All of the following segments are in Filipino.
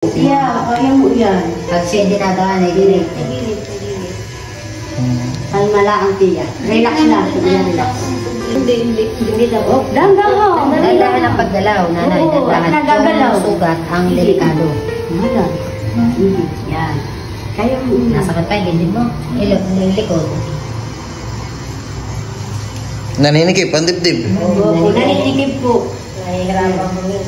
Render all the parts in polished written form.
Yeah, kaya mo yan. Pag siya dinadaan ay direct. Kalma lang tiya. Relax lang. Relax. Hindi daw. Oh, dahan-dahan ho. Dahan ang pagdalaw, nanay. Nagagalaw. Yung sugat ang delikado. Yan. Kaya mo. Nasakit pa, hindi mo. Likod. Naninikip, ang dibdib. Oo, naninikip po. Nahihirapan mo yun.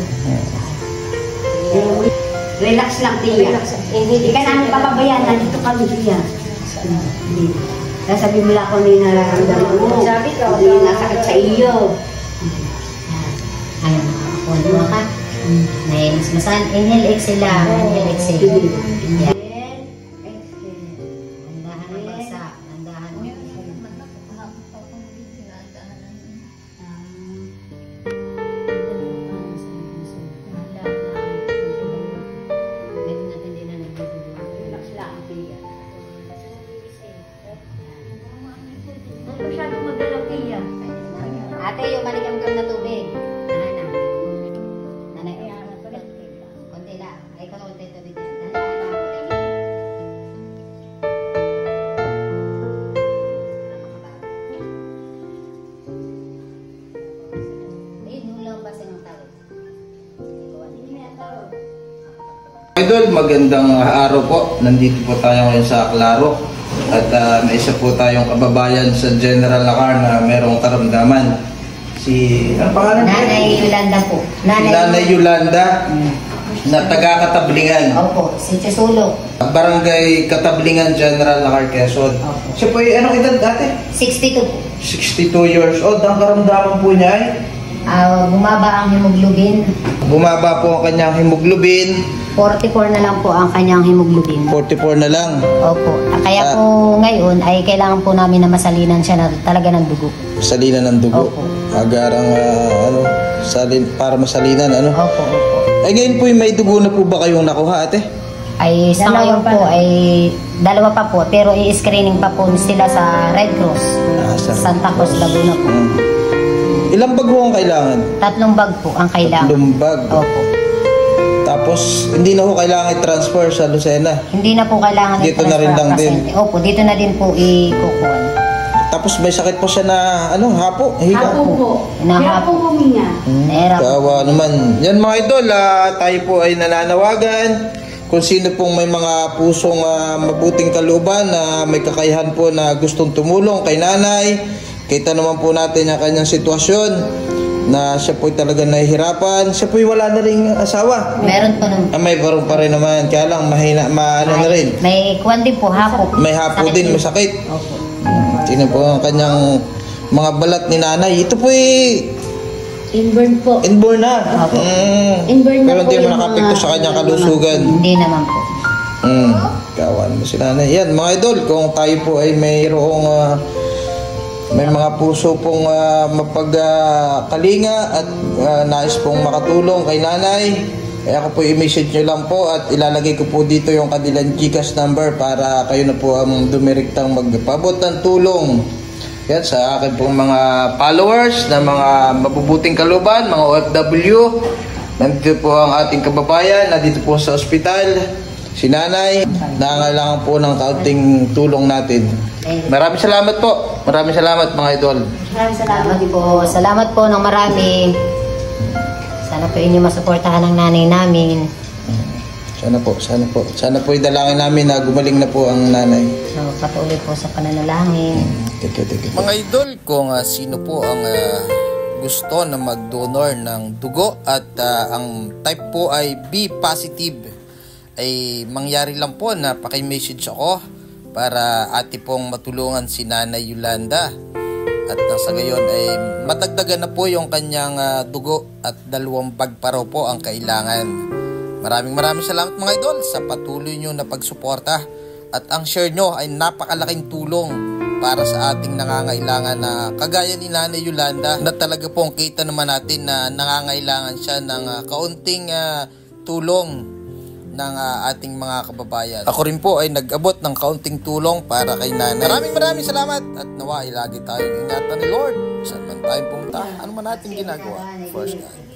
Relax lang tiya. Hindi ka namin papabayaan. Nandito kami tiya. Sabi mo lang kung may nararamdaman mo. Hindi nasakit sa iyo. Ayan, hold mo ka. Nahimasmasan. Inhale, exhale lang. Inhale, exhale. Yan. Nandahan ang bagsak. Nandahan ang Relax lang tiya. Masyadong magalaw tiya. Ate, yung maligam-gam na tubig. Nanay. Konti lang. Ay, konti tubig yan. Idol, magandang araw po. Nandito po tayo ngayon sa Claro. At may isa po tayong kababayan sa General Lacar na merong karamdaman. Ano pangalan po? Nanay Yolanda po. Nanay Yolanda na taga-Katablingan. Opo, si Chisulo. Barangay Katablingan, General Lacar, Quezon. Opo. Siya po ay anong edad dati? 62 po. 62 years old. Ang karamdaman po niya ay? Bumaba ang hemoglobin. Bumaba po ang kanyang hemoglobin. 44 na lang po ang kanyang hemoglobin. 44 na lang. Opo. Kaya po ngayon ay kailangan po namin na masalinan siya na talaga ng dugo. Salinan ng dugo. Opo. Agarang para masalinan, ano? Opo, opo. Ay ngayon po may dugo na po ba kayong nakuha, ate? Ay sa ngayon po ay dalawa pa po pero i-screening pa po sila sa Red Cross. Santa Cruz, Laguna po. Ilang bag ho ang kailangan? 3 bag po ang kailangan. 3 bag. Opo. Tapos hindi na ho kailangan i-transfer sa Lucena. Hindi na po kailangan Dito na rin lang din. Opo, dito na din po ikukuha. Tapos may sakit po siya na hapo, higa. Hapo po. Hirap po huminga. Kawawa naman. Yan mga idol, tayo po ay nananawagan. Kung sino pong may mga pusong mabuting kalooban na may kakayahan po na gustong tumulong kay nanay. Kita naman po natin ang kanyang sitwasyon na siya po'y talaga nahihirapan. Siya po'y wala na rin asawa. Meron po naman. May barong pa rin naman. Kaya lang mahina, na rin. May kuwan din po, hapo. May hapo Sakit din, may sakit. Opo. Tingnan po ang kanyang mga balat ni nanay. Ito po'y Inborn po. inborn na. Opo. Inborn na Pero po hindi mo yung nakapekto sa kanyang kalusugan. Hindi naman po. Kawan mo si nanay. Yan mga idol, kung tayo po ay mayroong may mga puso pong mapagkalinga at nais pong makatulong kay nanay, kaya ako po i-message nyo lang po at ilalagay ko po dito yung kanilang GCash number para kayo na po ang dumiriktang magpabot ng tulong. Yan sa akin pong mga followers na mga mabubuting kalooban, mga OFW. Nandito po ang ating kababayan, nandito po sa ospital. Si nanay, nangangailangan po ng kaunting tulong natin. Maraming salamat po. Maraming salamat mga idol. Maraming salamat po. Salamat po ng marami. Sana po inyo masuportahan ng nanay namin. Sana po, sana po. Sana po idalangin namin na gumaling na po ang nanay. So, patuloy po sa pananalangin. Thank you. Mga idol, kung sino po ang gusto na mag-donor ng dugo at ang type po ay B positive, ay mangyari lang po na paki-message ako para ati pong matulungan si Nanay Yolanda at nang sa gayon ay matagdagan na po yung kanyang dugo at 2 bag pa raw po ang kailangan. Maraming salamat mga idol sa patuloy nyo na pagsuporta at ang share nyo ay napakalaking tulong para sa ating nangangailangan na kagaya ni Nanay Yolanda na talaga pong kita naman natin na nangangailangan siya ng kaunting tulong ng ating mga kababayan. Ako rin po ay nag-abot ng kaunting tulong para kay nanay. Maraming salamat at nawa lagi tayong ingatan ni Lord. Saan man tayong pumunta, ano man natin ginagawa. First God.